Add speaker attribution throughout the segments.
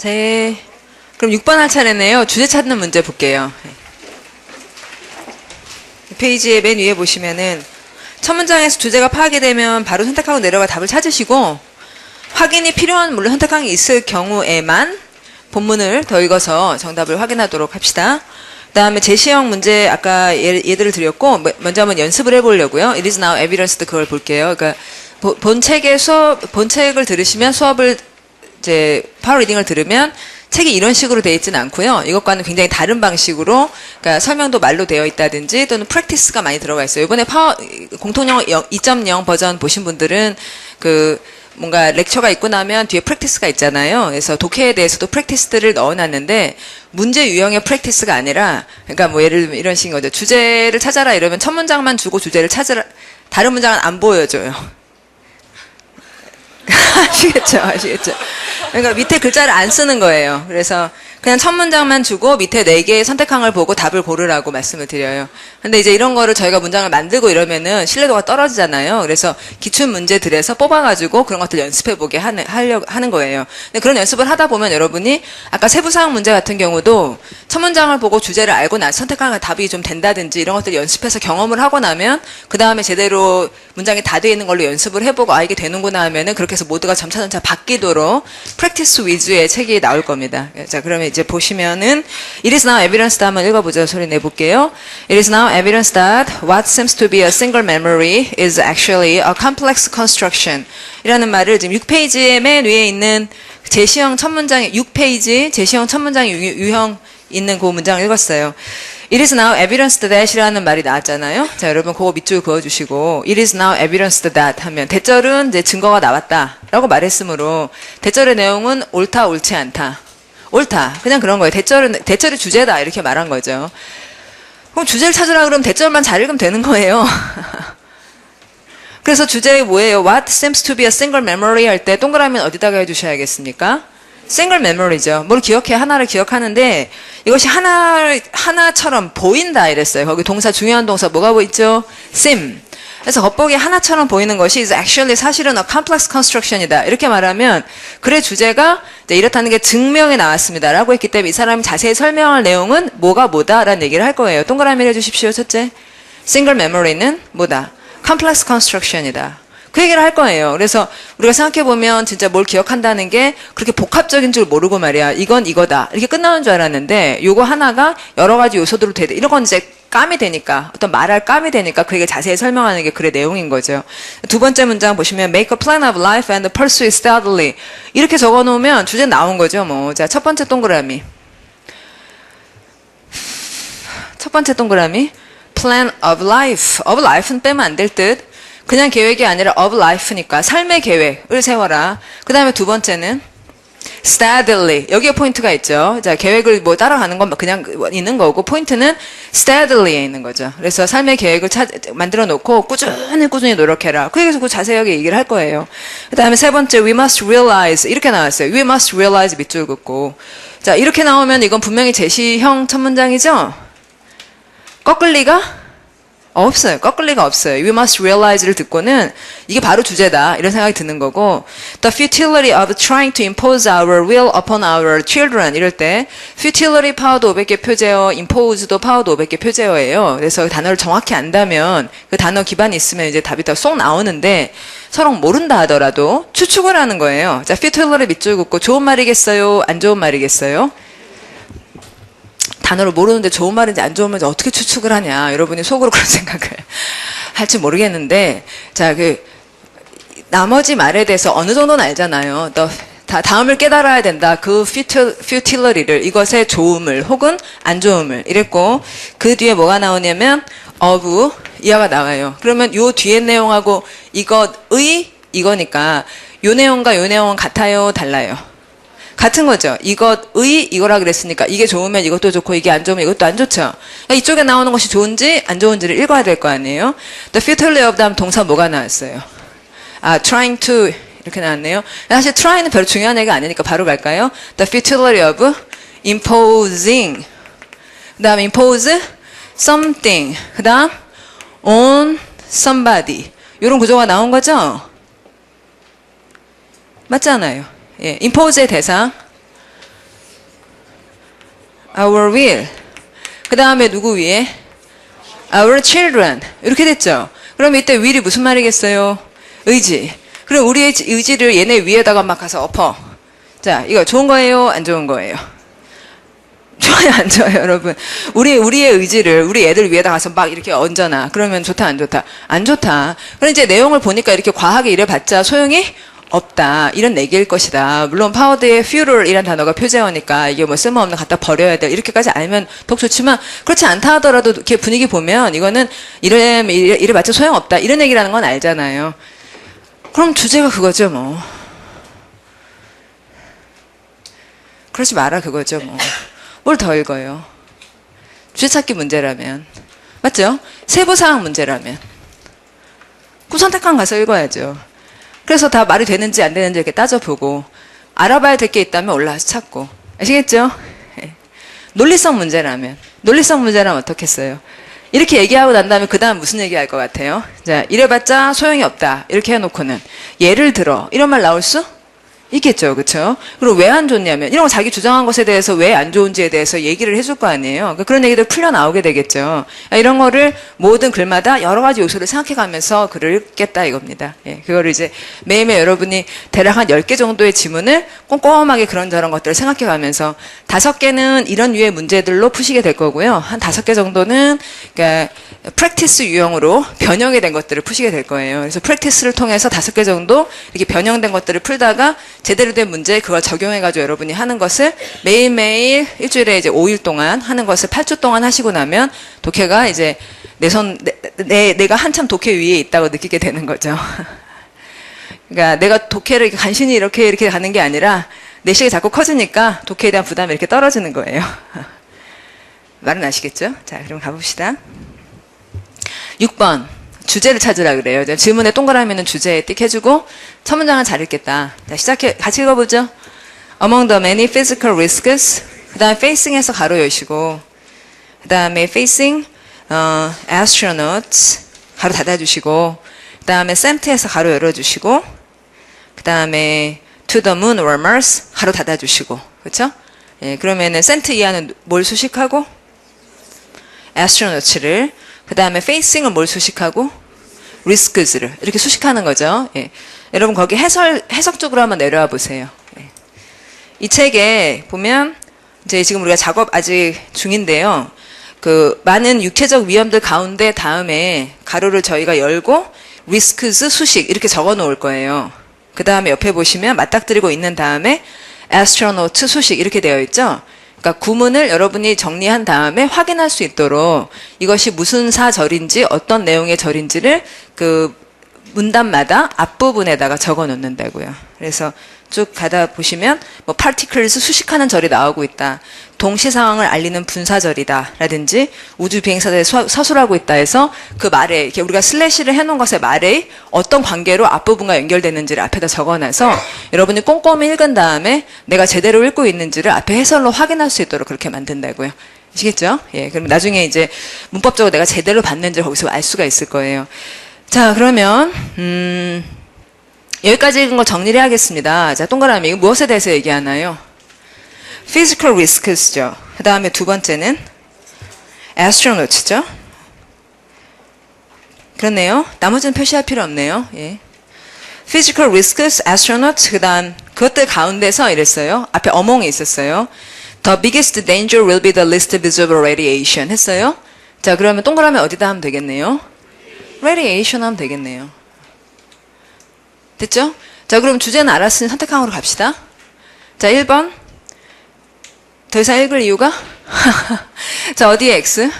Speaker 1: 네. 그럼 6번 할 차례네요. 주제 찾는 문제 볼게요. 페이지의 맨 위에 보시면은 첫 문장에서 주제가 파악이 되면 바로 선택하고 내려가 답을 찾으시고, 확인이 필요한 물론 선택항이 있을 경우에만 본문을 더 읽어서 정답을 확인하도록 합시다. 그 다음에 제시형 문제 아까 예들을 드렸고, 먼저 한번 연습을 해보려고요. It is now evidenced 그걸 볼게요. 그러니까 본 책을 들으시면 수업을 이제 파워 리딩을 들으면 책이 이런 식으로 되어 있지는 않고요. 이것과는 굉장히 다른 방식으로, 그러니까 설명도 말로 되어 있다든지 또는 프랙티스가 많이 들어가 있어요. 이번에 공통영어 2.0 버전 보신 분들은 뭔가 렉처가 있고 나면 뒤에 프랙티스가 있잖아요. 그래서 독해에 대해서도 프랙티스들을 넣어놨는데 문제 유형의 프랙티스가 아니라, 그러니까 뭐 예를 들면 이런 식인 거죠. 주제를 찾아라 이러면 첫 문장만 주고 주제를 찾으라, 다른 문장은 안 보여줘요. 아시겠죠? 그러니까 밑에 글자를 안 쓰는 거예요. 그래서 그냥 첫 문장만 주고 밑에 4개의 선택항을 보고 답을 고르라고 말씀을 드려요. 근데 이제 이런 거를 저희가 문장을 만들고 이러면은 신뢰도가 떨어지잖아요. 그래서 기출 문제들에서 뽑아가지고 그런 것들 연습해보게 하는 거예요. 근데 그런 연습을 하다 보면 여러분이 아까 세부사항 문제 같은 경우도 첫 문장을 보고 주제를 알고 선택하는 답이 좀 된다든지 이런 것들 연습해서 경험을 하고 나면 그 다음에 제대로 문장이 다 되어 있는 걸로 연습을 해보고 이게 되는구나 하면은 그렇게 해서 모두가 점차 바뀌도록 프랙티스 위주의 책이 나올 겁니다. 자, 그러면 이제 보시면은 It is now evidence that 한번 읽어보죠. 소리 내볼게요. It is now evidence that what seems to be a single memory is actually a complex construction 이라는 말을 지금 6페이지의 맨 위에 있는 제시형 첫 문장에 6페이지 제시형 첫 문장에 유형 있는 그 문장을 읽었어요. It is now evidence that 이라는 말이 나왔잖아요. 자, 여러분 그거 밑줄 그어주시고 It is now evidence that 하면 대절은 이제 증거가 나왔다 라고 말했으므로 대절의 내용은 옳다 옳지 않다. 옳다. 그냥 그런 거예요. 대절이 주제다. 이렇게 말한 거죠. 그럼 주제를 찾으라 그러면 대절만 잘 읽으면 되는 거예요. 그래서 주제 뭐예요? What seems to be a single memory 할 때 동그라미는 어디다가 해주셔야겠습니까? single memory죠. 뭘 기억해? 하나를 기억하는데 이것이 하나처럼 보인다 이랬어요. 거기 동사, 중요한 동사 뭐가 보이죠? seem. 그래서 겉보기 하나처럼 보이는 것이 is actually 사실은 a complex construction이다. 이렇게 말하면 글의 주제가 이렇다는 게 증명이 나왔습니다. 라고 했기 때문에 이 사람이 자세히 설명할 내용은 뭐다 라는 얘기를 할 거예요. 동그라미를 해주십시오. 첫째, single memory는 뭐다? complex construction이다. 그 얘기를 할 거예요. 그래서 우리가 생각해보면 진짜 뭘 기억한다는 게 그렇게 복합적인 줄 모르고 말이야. 이건 이거다. 이렇게 끝나는 줄 알았는데 요거 하나가 여러 가지 요소들로 돼. 이런 건 이제 감이 되니까 어떤 말할 감이 되니까 그에게 자세히 설명하는 게 글의 내용인 거죠. 두 번째 문장 보시면 make a plan of life and pursue it steadily 이렇게 적어놓으면 주제 나온 거죠. 뭐 자, 첫 번째 동그라미 plan of life는 빼면 안 될 듯. 그냥 계획이 아니라 of life니까 삶의 계획을 세워라. 그 다음에 두 번째는 steadily. 여기에 포인트가 있죠. 자, 계획을 뭐 따라가는 건 그냥 있는 거고 포인트는 steadily에 있는 거죠. 그래서 삶의 계획을 만들어 놓고 꾸준히 노력해라. 그 얘기에서 자세하게 얘기를 할 거예요. 그 다음에 세 번째 we must realize 이렇게 나왔어요. we must realize 밑줄 긋고. 자, 이렇게 나오면 이건 분명히 제시형 첫 문장이죠. 꺾을 리가 없어요. 꺾을 리가 없어요. We must realize를 듣고는 이게 바로 주제다. 이런 생각이 드는 거고 The futility of trying to impose our will upon our children 이럴 때 futility 파워도 500개 표제어, impose도 파워도 500개 표제어예요. 그래서 단어를 정확히 안다면 그 단어 기반이 있으면 이제 답이 다 쏙 나오는데 서로 모른다 하더라도 추측을 하는 거예요. 자, futility 밑줄 긋고 좋은 말이겠어요? 안 좋은 말이겠어요? 단어를 모르는데 좋은 말인지 안 좋은 말인지 어떻게 추측을 하냐. 여러분이 속으로 그런 생각을 할지 모르겠는데, 자, 나머지 말에 대해서 어느 정도는 알잖아요. 다음을 깨달아야 된다. 그 futility를, 이것의 좋음을 혹은 안 좋음을 이랬고, 그 뒤에 뭐가 나오냐면 of 이하가 나와요. 그러면 요 뒤에 내용하고 이거니까 요 내용과 요 내용은 같아요? 달라요? 같은 거죠. 이거라 그랬으니까 이게 좋으면 이것도 좋고 이게 안 좋으면 이것도 안 좋죠. 그러니까 이쪽에 나오는 것이 좋은지 안 좋은지를 읽어야 될 거 아니에요. The futility of 다음 동사 뭐가 나왔어요? trying to 이렇게 나왔네요. 사실 try는 별로 중요한 얘기가 아니니까 바로 갈까요? The futility of imposing 그 다음 impose something 그 다음 on somebody 이런 구조가 나온 거죠? 맞지 않아요? 예, impose의 대상 our will. 그 다음에 누구 위에? our children. 이렇게 됐죠. 그럼 이때 will이 무슨 말이겠어요? 의지. 그럼 우리의 의지를 얘네 위에다가 막 가서 엎어. 자, 이거 좋은 거예요? 안 좋은 거예요? 좋아요, 안 좋아요, 여러분? 우리의 의지를 우리 애들 위에다 가서 막 이렇게 얹어놔. 그러면 좋다, 안 좋다? 안 좋다. 그럼 이제 내용을 보니까 이렇게 과하게 이래봤자 소용이 없다. 이런 얘기일 것이다. 물론 파워드의 fuel이라는 단어가 표제어니까 이게 뭐 쓸모없는 갖다 버려야 돼. 이렇게까지 알면 더욱 좋지만 그렇지 않다 하더라도 이렇게 분위기 보면 이거는 이래봤자 소용없다. 이런 얘기라는 건 알잖아요. 그럼 주제가 그거죠, 뭐. 그러지 마라, 그거죠, 뭐. 뭘 더 읽어요? 주제 찾기 문제라면. 맞죠? 세부사항 문제라면. 그 선택한 가서 읽어야죠. 그래서 다 말이 되는지 안 되는지 이렇게 따져보고, 알아봐야 될 게 있다면 올라와서 찾고. 아시겠죠? 네. 논리성 문제라면. 논리성 문제라면 어떻겠어요? 이렇게 얘기하고 난 다음에 그 다음 무슨 얘기 할 것 같아요? 자, 이래봤자 소용이 없다. 이렇게 해놓고는. 예를 들어. 이런 말 나올 수? 있겠죠. 그렇죠? 그리고 왜 안 좋냐면 이런 거 자기 주장한 것에 대해서 왜 안 좋은지에 대해서 얘기를 해줄 거 아니에요. 그러니까 그런 얘기들 풀려 나오게 되겠죠. 이런 거를 모든 글마다 여러 가지 요소를 생각해 가면서 글을 읽겠다 이겁니다. 예, 그거를 이제 매일매일 여러분이 대략 한 10개 정도의 지문을 꼼꼼하게 그런저런 것들을 생각해 가면서 5개는 이런 류의 문제들로 푸시게 될 거고요. 한 5개 정도는 그러니까 프랙티스 유형으로 변형이 된 것들을 푸시게 될 거예요. 그래서 프랙티스를 통해서 5개 정도 이렇게 변형된 것들을 풀다가 제대로 된 문제에 그걸 적용해가지고 여러분이 하는 것을 매일매일 일주일에 이제 5일 동안 하는 것을 8주 동안 하시고 나면 독해가 이제 내가 한참 독해 위에 있다고 느끼게 되는 거죠. 그러니까 내가 독해를 간신히 이렇게 가는 게 아니라 내식이 자꾸 커지니까 독해에 대한 부담이 이렇게 떨어지는 거예요. 말은 아시겠죠? 자, 그럼 가봅시다. 6번. 주제를 찾으라 그래요. 질문에 동그라미는 주제에 띡 해주고 첫 문장은 잘 읽겠다. 자, 시작해. 같이 읽어보죠. Among the many physical risks. 그 다음에 facing에서 가로 여시고 그 다음에 facing astronauts 가로 닫아주시고 그 다음에 SEMT에서 가로 열어주시고 그 다음에 to the moon or Mars 가로 닫아주시고 그렇죠? 예, 그러면은 SEMT 이하는 뭘 수식하고 astronauts를 그 다음에 facing은 뭘 수식하고 risks를 이렇게 수식하는 거죠. 예. 여러분 거기 해석적으로 한번 내려와 보세요. 예. 이 책에 보면 이제 지금 우리가 작업 아직 중인데요. 그 많은 육체적 위험들 가운데 다음에 가로를 저희가 열고 risks 수식 이렇게 적어 놓을 거예요. 그 다음에 옆에 보시면 맞닥뜨리고 있는 다음에 astronaut 수식 이렇게 되어 있죠. 그러니까 구문을 여러분이 정리한 다음에 확인할 수 있도록 이것이 무슨 사절인지 어떤 내용의 절인지를 그 문단마다 앞부분에다가 적어 놓는다고요. 그래서 쭉 가다 보시면 뭐 particles 수식하는 절이 나오고 있다. 동시 상황을 알리는 분사절이다. 라든지 우주 비행사들이 서술하고 있다 해서 그 말에 이렇게 우리가 슬래시를 해놓은 것의 말에 어떤 관계로 앞부분과 연결되는지를 앞에다 적어놔서 여러분이 꼼꼼히 읽은 다음에 내가 제대로 읽고 있는지를 앞에 해설로 확인할 수 있도록 그렇게 만든다고요. 아시겠죠? 예, 그럼 나중에 이제 문법적으로 내가 제대로 봤는지를 거기서 알 수가 있을 거예요. 자, 그러면 여기까지 읽은 거 정리를 해야겠습니다. 자, 동그라미. 이거 무엇에 대해서 얘기하나요? Physical risks죠. 그 다음에 두 번째는 astronauts죠. 그렇네요. 나머지는 표시할 필요 없네요. 예. Physical risks, astronauts, 그 다음 그것들 가운데서 이랬어요. 앞에 among이 있었어요. The biggest danger will be the least visible radiation 했어요. 자, 그러면 동그라미 어디다 하면 되겠네요? radiation 하면 되겠네요. 됐죠? 자, 그럼 주제는 알았으니 선택항으로 갑시다. 자, 1번. 더 이상 읽을 이유가? 자, 어디에 X?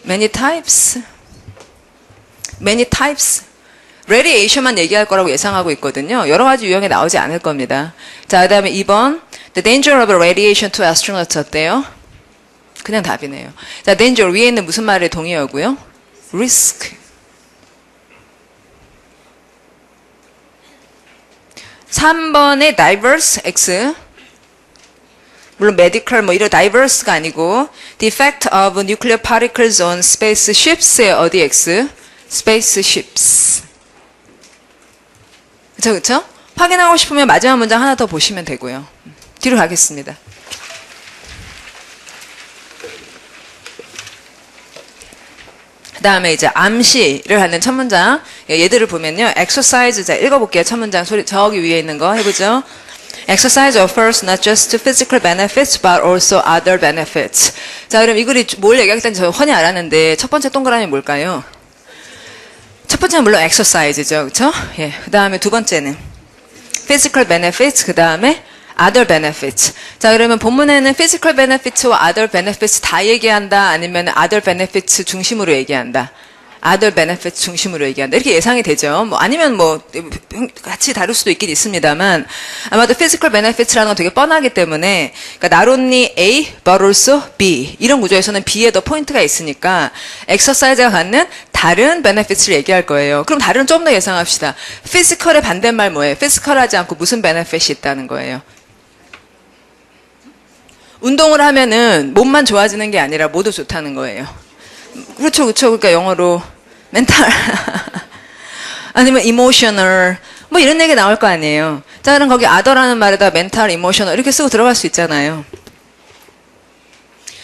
Speaker 1: Many types. Many types. radiation만 얘기할 거라고 예상하고 있거든요. 여러 가지 유형이 나오지 않을 겁니다. 자, 그 다음에 2번. The danger of radiation to astronauts 어때요? 그냥 답이네요. 자, danger 위에 있는 무슨 말의 동의어고요? risk. 3번의 diverse X. 물론 medical 뭐 이런 diverse가 아니고 the effect of nuclear particles on spaceships의 어디 X? spaceships. 그쵸, 그쵸? 확인하고 싶으면 마지막 문장 하나 더 보시면 되고요. 뒤로 가겠습니다. 그 다음에 이제 암시를 하는 첫 문장. 얘들을 보면요. exercise, 자, 읽어볼게요. 첫 문장 소리, 저기 위에 있는 거 해보죠. Exercise offers not just physical benefits but also other benefits. 자, 그럼 이 글이 뭘 얘기하겠다는지 저 훤히 알았는데 첫 번째 동그라미 뭘까요? 첫 번째는 물론 exercise죠. 그쵸? 예. 그 다음에 두 번째는 physical benefits, 그 다음에 other benefits. 자, 그러면 본문에는 physical benefits와 other benefits 다 얘기한다? 아니면 other benefits 중심으로 얘기한다? other benefits 중심으로 얘기한다. 이렇게 예상이 되죠. 뭐 아니면 뭐 같이 다룰 수도 있긴 있습니다만 아마도 physical benefits라는 건 되게 뻔하기 때문에 그러니까 not only A but also B 이런 구조에서는 B에 더 포인트가 있으니까 exercise가 갖는 다른 benefits를 얘기할 거예요. 그럼 다른 좀 더 예상합시다. physical의 반대말 뭐예요? physical하지 않고 무슨 benefit이 있다는 거예요? 운동을 하면은 몸만 좋아지는 게 아니라 모두 좋다는 거예요. 그렇죠, 그렇죠. 그러니까 영어로 멘탈 아니면 emotional 뭐 이런 얘기 나올 거 아니에요. 자, 그럼 거기 other라는 말에다 mental, emotional 이렇게 쓰고 들어갈 수 있잖아요.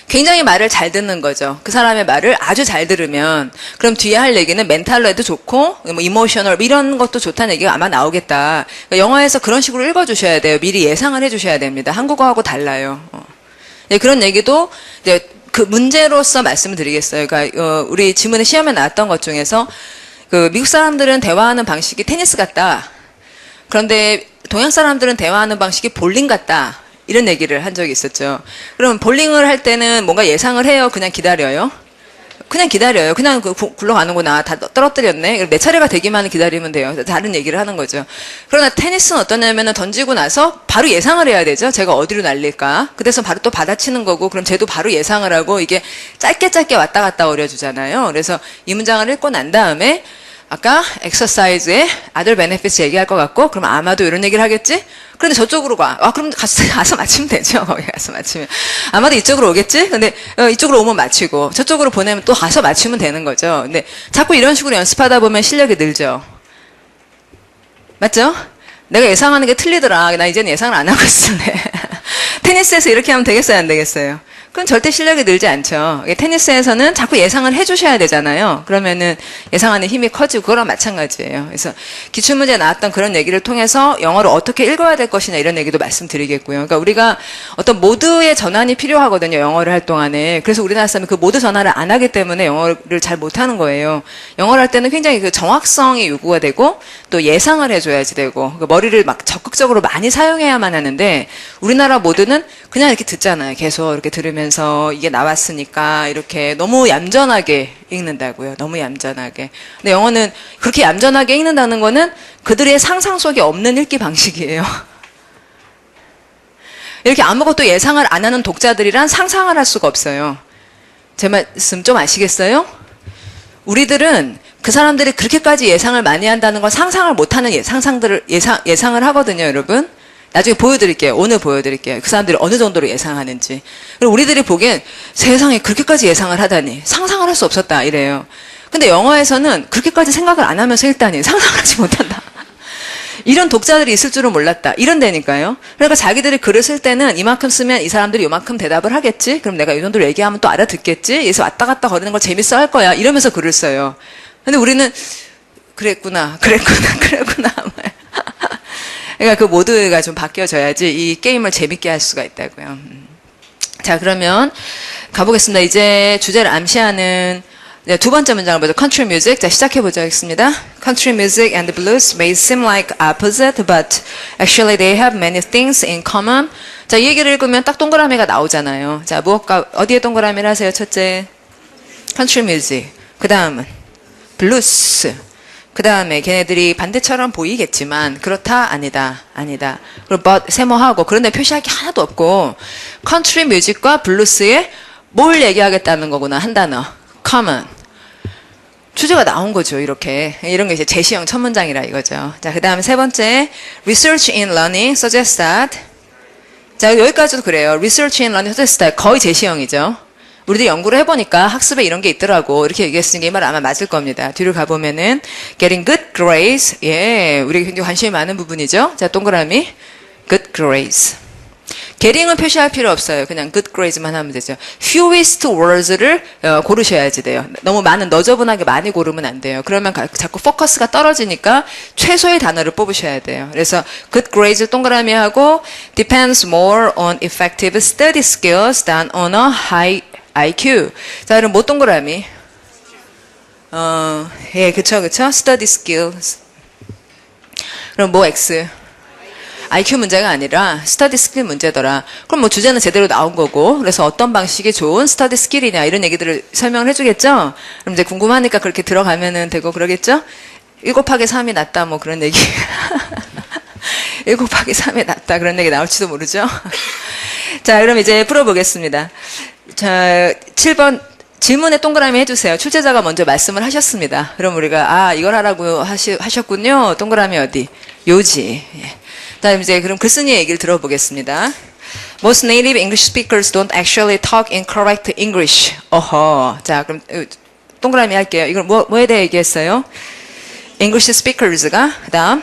Speaker 1: 굉장히 말을 잘 듣는 거죠. 그 사람의 말을 아주 잘 들으면 그럼 뒤에 할 얘기는 멘탈로 해도 좋고 뭐 emotional 이런 것도 좋다는 얘기가 아마 나오겠다. 그러니까 영어에서 그런 식으로 읽어주셔야 돼요. 미리 예상을 해주셔야 됩니다. 한국어하고 달라요. 네, 그런 얘기도 이제 그 문제로서 말씀을 드리겠어요. 그러니까 우리 지문에 시험에 나왔던 것 중에서 그 미국 사람들은 대화하는 방식이 테니스 같다. 그런데 동양 사람들은 대화하는 방식이 볼링 같다. 이런 얘기를 한 적이 있었죠. 그럼 볼링을 할 때는 뭔가 예상을 해요? 그냥 기다려요? 그냥 기다려요. 그냥 굴러가는구나. 다 떨어뜨렸네. 내 차례가 되기만 기다리면 돼요. 다른 얘기를 하는 거죠. 그러나 테니스는 어떠냐면은 던지고 나서 바로 예상을 해야 되죠. 제가 어디로 날릴까. 그래서 바로 또 받아치는 거고, 그럼 쟤도 바로 예상을 하고 이게 짧게 왔다 갔다 어려주잖아요. 그래서 이 문장을 읽고 난 다음에 아까 exercise의 other benefits 얘기할 것 같고, 그럼 아마도 이런 얘기를 하겠지? 그런데 저쪽으로 가. 그럼 가서 맞추면 되죠. 거기 가서 맞추면. 아마도 이쪽으로 오겠지? 근데 이쪽으로 오면 맞추고, 저쪽으로 보내면 또 가서 맞추면 되는 거죠. 근데 자꾸 이런 식으로 연습하다 보면 실력이 늘죠. 맞죠? 내가 예상하는 게 틀리더라. 나 이제는 예상을 안 하고 있을래. 테니스에서 이렇게 하면 되겠어요? 안 되겠어요? 그건 절대 실력이 늘지 않죠. 테니스에서는 자꾸 예상을 해주셔야 되잖아요. 그러면은 예상하는 힘이 커지고 그거랑 마찬가지예요. 그래서 기출문제에 나왔던 그런 얘기를 통해서 영어를 어떻게 읽어야 될 것이냐 이런 얘기도 말씀드리겠고요. 그러니까 우리가 어떤 모드의 전환이 필요하거든요. 영어를 할 동안에. 그래서 우리나라 사람이 그 모드 전환을 안 하기 때문에 영어를 잘 못하는 거예요. 영어를 할 때는 굉장히 그 정확성이 요구가 되고 또 예상을 해줘야지 되고 머리를 막 적극적으로 많이 사용해야만 하는데 우리나라 모드는 그냥 이렇게 듣잖아요. 계속 이렇게 들으면서 이게 나왔으니까 이렇게 너무 얌전하게 읽는다고요. 너무 얌전하게. 근데 영어는 그렇게 얌전하게 읽는다는 거는 그들의 상상 속에 없는 읽기 방식이에요. 이렇게 아무것도 예상을 안 하는 독자들이란 상상을 할 수가 없어요. 제 말씀 좀 아시겠어요? 우리들은 그 사람들이 그렇게까지 예상을 많이 한다는 걸 상상을 못하는 예상을 하거든요, 여러분. 나중에 보여드릴게요. 오늘 보여드릴게요. 그 사람들이 어느 정도로 예상하는지. 그리고 우리들이 보기엔 세상에 그렇게까지 예상을 하다니 상상을 할 수 없었다 이래요. 근데 영어에서는 그렇게까지 생각을 안 하면서 읽다니 상상을 하지 못한다. 이런 독자들이 있을 줄은 몰랐다. 이런 데니까요. 그러니까 자기들이 글을 쓸 때는 이만큼 쓰면 이 사람들이 이만큼 대답을 하겠지. 그럼 내가 이 정도로 얘기하면 또 알아듣겠지. 그래서 왔다 갔다 거리는 걸 재밌어 할 거야. 이러면서 글을 써요. 근데 우리는 그랬구나. 그러니까 그 모드가 좀 바뀌어져야지 이 게임을 재밌게 할 수가 있다고요. 자, 그러면 가보겠습니다. 이제 주제를 암시하는 두 번째 문장을 보죠. Country music. 자, 시작해보죠. 하겠습니다. Country music and the blues may seem like opposite, but actually they have many things in common. 자, 이 얘기를 읽으면 딱 동그라미가 나오잖아요. 자, 무엇과 어디에 동그라미를 하세요? 첫째, Country music. 그 다음은 블루스. 그 다음에 걔네들이 반대처럼 보이겠지만 그렇다 아니다 그리고 but 세모하고 그런데 표시할 게 하나도 없고 컨트리 뮤직과 블루스에 뭘 얘기하겠다는 거구나 한 단어 common 주제가 나온 거죠. 이렇게 이런 게 이제 제시형 첫 문장이라 이거죠. 자, 그 다음에 세 번째 research in learning suggests that 자, 여기까지도 그래요. research in learning suggests that 거의 제시형이죠. 우리들이 연구를 해보니까 학습에 이런 게 있더라고. 이렇게 얘기했으니까 이 말 아마 맞을 겁니다. 뒤로 가보면은 getting good grades. 예, 우리가 굉장히 관심이 많은 부분이죠. 자, 동그라미. good grades. 게링은 표시할 필요 없어요. 그냥 good grades만 하면 되죠. fewest words를 고르셔야지 돼요. 너무 많은 너저분하게 많이 고르면 안 돼요. 그러면 자꾸 포커스가 떨어지니까 최소의 단어를 뽑으셔야 돼요. 그래서 good grades를 동그라미 하고 depends more on effective study skills than on a high IQ. 자, 그럼 뭐 동그라미? 예, 그쵸. study skills. 그럼 뭐 X? IQ 문제가 아니라 스터디 스킬 문제더라. 그럼 뭐 주제는 제대로 나온 거고, 그래서 어떤 방식이 좋은 스터디 스킬이냐 이런 얘기들을 설명을 해주겠죠. 그럼 이제 궁금하니까 그렇게 들어가면은 되고 그러겠죠. 1 곱하기 3이 낫다 뭐 그런 얘기. 1 곱하기 3이 낫다 그런 얘기 나올지도 모르죠. 자, 그럼 이제 풀어보겠습니다. 자, 7번 질문에 동그라미 해주세요. 출제자가 먼저 말씀을 하셨습니다. 그럼 우리가 이걸 하라고 하셨군요. 동그라미 어디? 요지. 예. 자, 이제 그럼 글쓴이 얘기를 들어보겠습니다. Most native English speakers don't actually talk in correct English. 어허. 자, 그럼 동그라미 할게요. 이걸 뭐에 대해 얘기했어요? English speakers가 그다음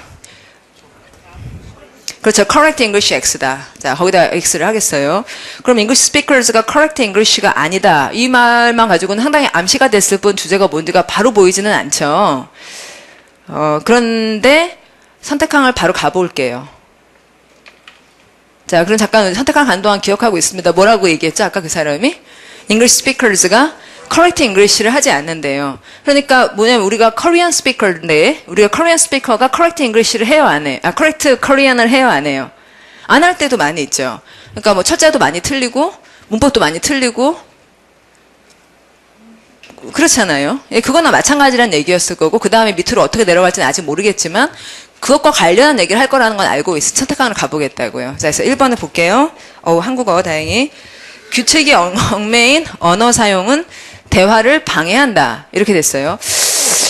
Speaker 1: 그렇죠. correct English X다. 자, 거기다 X를 하겠어요. 그럼 English speakers가 correct English가 아니다. 이 말만 가지고는 상당히 암시가 됐을 뿐 주제가 뭔지가 바로 보이지는 않죠. 그런데 선택항을 바로 가볼게요. 자, 그럼 잠깐 선택항 가는 동안 기억하고 있습니다. 뭐라고 얘기했죠? 아까 그 사람이? English speakers가 correct English를 하지 않는데요. 그러니까 뭐냐면 우리가 Korean speaker인데 우리가 Korean speaker가 correct English를 해요, 안 해요? correct Korean을 해요, 안 해요? 안 할 때도 많이 있죠. 그러니까 뭐 첫자도 많이 틀리고 문법도 많이 틀리고 그렇잖아요. 예, 그거나 마찬가지란 얘기였을 거고 그 다음에 밑으로 어떻게 내려갈지는 아직 모르겠지만 그것과 관련한 얘기를 할 거라는 건 알고 있어. 선택항을 가보겠다고요. 자, 그래서 1번을 볼게요. 한국어 다행히. 규칙이 얽매인 언어 사용은 대화를 방해한다. 이렇게 됐어요.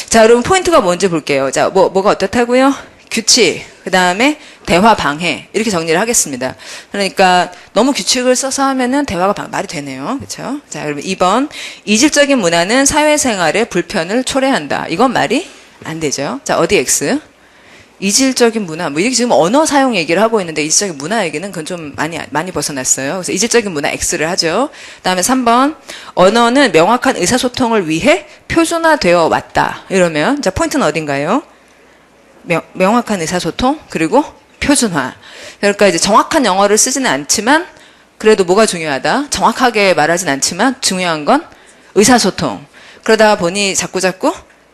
Speaker 1: 자, 여러분 포인트가 뭔지 볼게요. 자, 뭐가 어떻다고요? 규칙, 그 다음에 대화 방해. 이렇게 정리를 하겠습니다. 그러니까 너무 규칙을 써서 하면은 대화가 말이 되네요. 그렇죠? 자, 여러분 2번. 이질적인 문화는 사회생활에 불편을 초래한다. 이건 말이 안 되죠. 자, 어디 X? 이질적인 문화, 뭐 이렇게 지금 언어 사용 얘기를 하고 있는데 이질적인 문화 얘기는 그건 좀 많이 벗어났어요. 그래서 이질적인 문화 X를 하죠. 그다음에 3번 언어는 명확한 의사소통을 위해 표준화되어 왔다. 이러면 자 포인트는 어딘가요? 명확한 의사소통 그리고 표준화. 그러니까 이제 정확한 영어를 쓰지는 않지만 그래도 뭐가 중요하다? 정확하게 말하진 않지만 중요한 건 의사소통. 그러다 보니 자꾸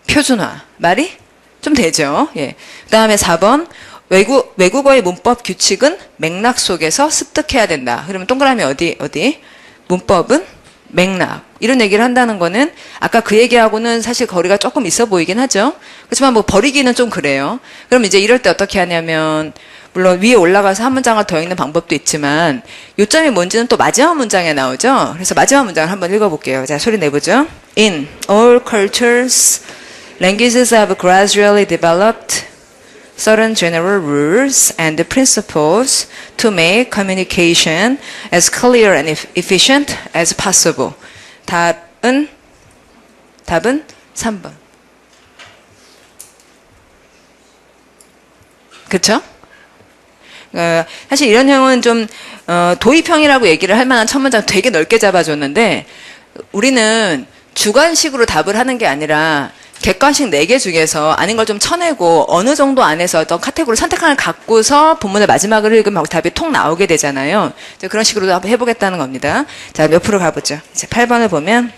Speaker 1: 표준화. 말이 좀 되죠. 예. 그 다음에 4번 외국어의 문법 규칙은 맥락 속에서 습득해야 된다. 그러면 동그라미 어디? 문법은 맥락. 이런 얘기를 한다는 거는 아까 그 얘기하고는 사실 거리가 조금 있어 보이긴 하죠. 그렇지만 뭐 버리기는 좀 그래요. 그럼 이제 이럴 때 어떻게 하냐면 물론 위에 올라가서 한 문장을 더 읽는 방법도 있지만 요점이 뭔지는 또 마지막 문장에 나오죠. 그래서 마지막 문장을 한번 읽어볼게요. 자, 소리 내보죠. In all cultures languages have gradually developed certain general rules and principles to make communication as clear and efficient as possible. 답은 3번. 그쵸? 사실 이런 형은 좀 도입형이라고 얘기를 할 만한 첫 문장 되게 넓게 잡아줬는데 우리는 주관식으로 답을 하는 게 아니라 객관식 4개 중에서 아닌 걸 좀 쳐내고 어느 정도 안에서 어떤 카테고리 선택하는 갖고서 본문의 마지막을 읽으면 답이 통 나오게 되잖아요. 그런 식으로 한번 해보겠다는 겁니다. 자, 옆으로 가보죠. 이제 8번을 보면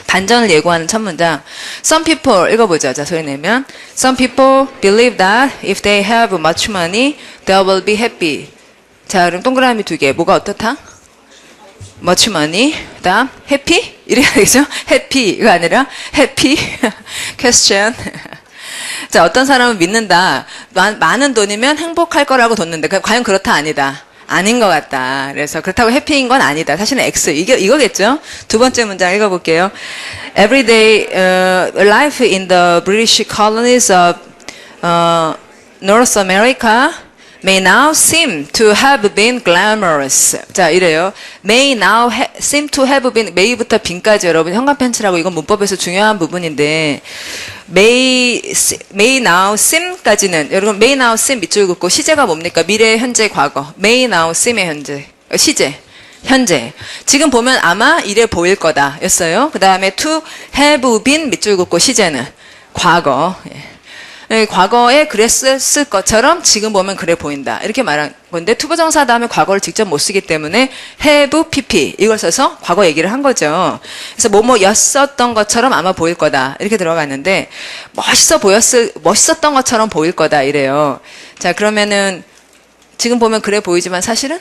Speaker 1: 반전을 예고하는 첫 문장. Some people 읽어보죠. 자, 소리 내면 Some people believe that if they have much money, they will be happy. 자, 그럼 동그라미 2개. 뭐가 어떻다? much money, 그다음 happy 이렇게 되죠. happy가 아니라 happy question. 자, 어떤 사람은 믿는다. 많은 돈이면 행복할 거라고 뒀는데 과연 그렇다 아니다. 아닌 것 같다. 그래서 그렇다고 해피인 건 아니다. 사실은 X 이거겠죠. 두 번째 문장 읽어볼게요. Everyday life in the British colonies of North America may now seem to have been glamorous. 자, 이래요. may now seem to have been, may부터 being까지 여러분 현관펜치라고 이건 문법에서 중요한 부분인데 may now seem까지는 여러분 may now seem 밑줄 긋고 시제가 뭡니까? 미래, 현재, 과거. may now seem의 현재. 시제, 현재. 지금 보면 아마 이래 보일 거다 였어요. 그 다음에 to have been 밑줄 긋고 시제는 과거. 과거에 그랬을 것처럼 지금 보면 그래 보인다. 이렇게 말한 건데 투부정사 다음에 과거를 직접 못 쓰기 때문에 have pp 이걸 써서 과거 얘기를 한 거죠. 그래서 뭐뭐였었던 것처럼 아마 보일 거다. 이렇게 들어갔는데 멋있었던 것처럼 보일 거다 이래요. 자, 그러면은 지금 보면 그래 보이지만 사실은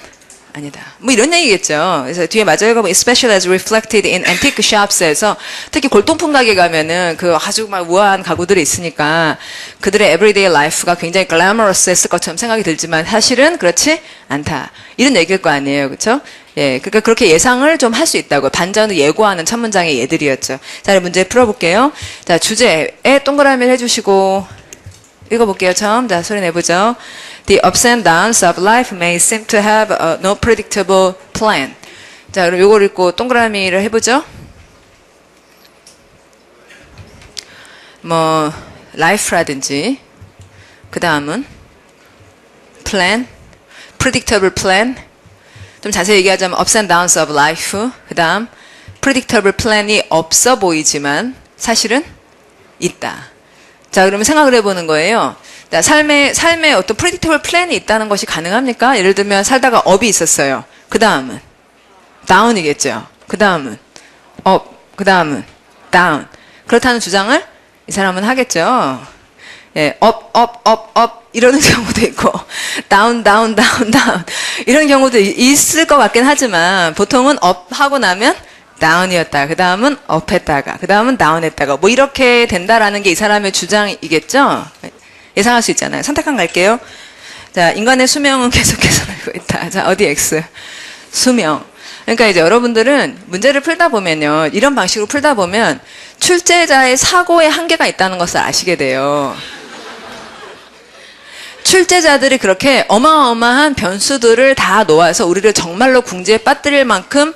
Speaker 1: 아니다. 뭐 이런 얘기겠죠. 그래서 뒤에 마저 읽어보면 especially as reflected in antique shops에서 특히 골동품 가게 가면은 그 아주 막 우아한 가구들이 있으니까 그들의 everyday life가 굉장히 glamorous했을 것처럼 생각이 들지만 사실은 그렇지 않다. 이런 얘기일 거 아니에요. 그렇죠? 예, 그러니까 그렇게 예상을 좀 할 수 있다고. 반전을 예고하는 첫 문장의 예들이었죠. 자, 문제 풀어볼게요. 자, 주제에 동그라미를 해주시고 읽어볼게요. 처음. 자, 소리 내보죠. The ups and downs of life may seem to have no predictable plan. 자, 그럼 요걸 읽고 동그라미를 해보죠. 뭐 life라든지 그 다음은 plan, predictable plan. 좀 자세히 얘기하자면 ups and downs of life. 그 다음 predictable plan이 없어 보이지만 사실은 있다. 자, 그러면 생각을 해보는 거예요. 자, 삶에 어떤 predictable plan이 있다는 것이 가능합니까? 예를 들면 살다가 up이 있었어요. 그 다음은 down이겠죠. 그 다음은 up, 그 다음은 down. 그렇다는 주장을 이 사람은 하겠죠. 예, up 이러는 경우도 있고 down 이런 경우도 있을 것 같긴 하지만 보통은 up 하고 나면 down이었다. 그 다음은 up 했다가 그 다음은 down 했다가 뭐 이렇게 된다라는 게 이 사람의 주장이겠죠. 예상할 수 있잖아요. 선택한 갈게요. 자, 인간의 수명은 계속해서 늘고 있다. 자, 어디 X? 수명. 그러니까 이제 여러분들은 문제를 풀다 보면요. 이런 방식으로 풀다 보면 출제자의 사고에 한계가 있다는 것을 아시게 돼요. 출제자들이 그렇게 어마어마한 변수들을 다 놓아서 우리를 정말로 궁지에 빠뜨릴 만큼